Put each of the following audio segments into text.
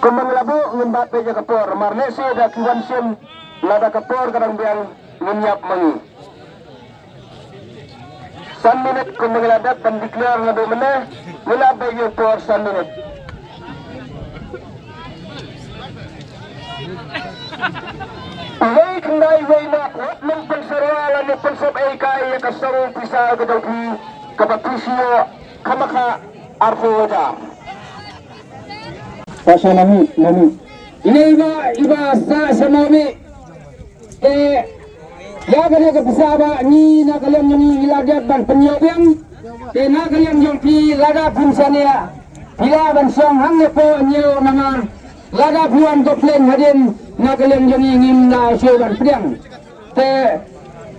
Kumbang labu ngumbat peja kapur. Marnesi ada kiwan sim lada kapur kadang biang ngunyap mangi. 1 minit kumbang ladat dan declare ngadu meneh. Mula peja kapur 1 minit. Away kendai wayna wat ng pansarwalan ni pansab ay kaya kasarong pisa gadawki kapatisyo kamaka arfo wajar. Pasal nami. Ini iba sa nami. Ya kaya kapasaba ni nakalian ni iladat ban penyobeng. Nakalian yung pi lada punsania. Pila ban siyang hangnya po nyo naman. Lada puan koplen hadin nakalian yung ingin na siya ban pedang.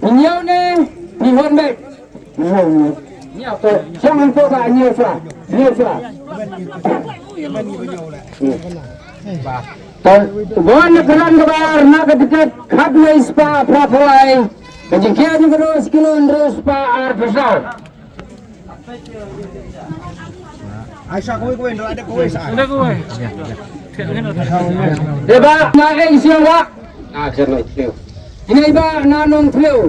Nyo ni nihon baik. Siyang ang po ka nyo siya. Buwan na karan kabar nakatiket kadwa ispa prapaway kajengkiya nyo karos kilon ros pa arpesaw. Aisyah kowe ndo ada kowe sa. Ada kowe. Diba na siya wak? Ini ba nanong tliw.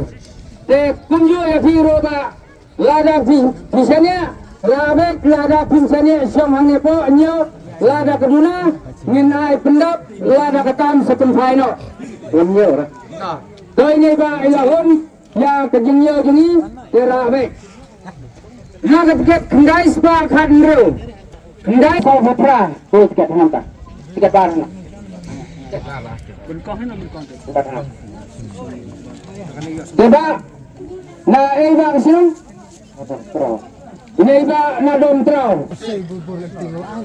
Kunjo ya piro ba lada pisanya rabek lada pisanya siyang hangnya po nyo lada keduna nginai pendap lada ketam setempai no nyo ra. To ini ba ilahon ya kejengyo jengi rabek. Nakatiket kendai spa kadro. Kendai sa hatra. Ko tiket hantar. Tiket barang. Diba na iba kasi ini iba na dontro.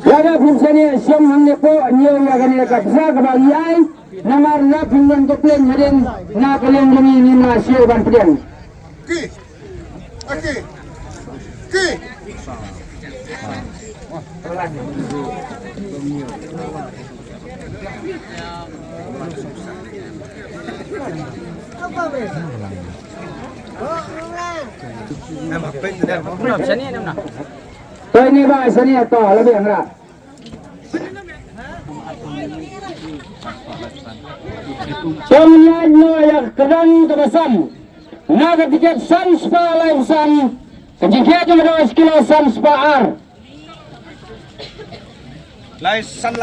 Lada pinsanya siyang hangnya po nyo ya kanila kapsa kabagiyay namar na pindan koplen hadin na kaliang lumingin na siyo ban pedang. Ki. To ini ba sani to lebih ang ra. Pemilihan no yang kedang kebasan. Naga tiket san spa live san. Kejengkia cuma 2 kilo san spa ar. Laisan.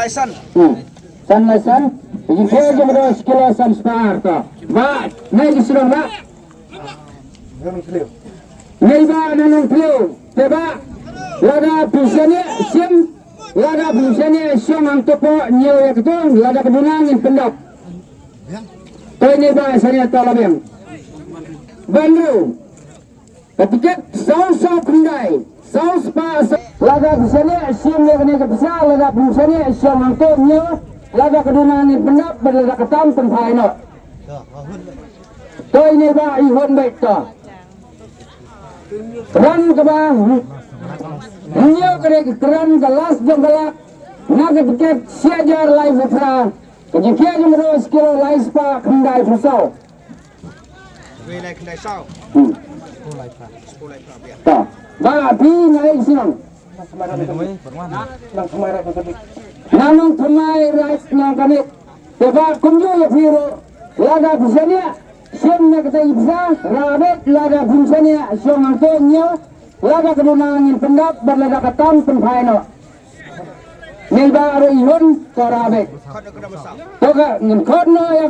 San laisan. Kejengkia cuma 2 kilo san spa ar to. Ba, naik disulung ba. Naik ba nanong tliw. Teba. Lada pisanya sim. Lada pisanya sim ang topo nyo ya ketong. Lada kedunangin pendap. To ini ba sanya to labeng. Bandru. Ketika saus kendai, saus pas, lada pisanya sim yang kena kepisa, lada pisanya sim ang to nyo. Lada kedunangin pendap berlada ketam tempai no. To ini ba ihon baik to. Keran ke bang. Nyo kena keran gelas jong galak. Naga tiket siajar live putra. Kejengkia jom 2 kilo live spa kendai pusau. Kowe naik kendai sao. To. Ba pi naik sinong. Nanong kemai right nang kanit. Teba kunjo ya piro. Lada pisanya sim na kata ibsa. Rabet lada pisanya sim ang to nyo. Lada kedunangin pendap berlada ketam tempai no. Nilba aro ihon to rabet. Kau dah kena besar. Toka ngin kodno ya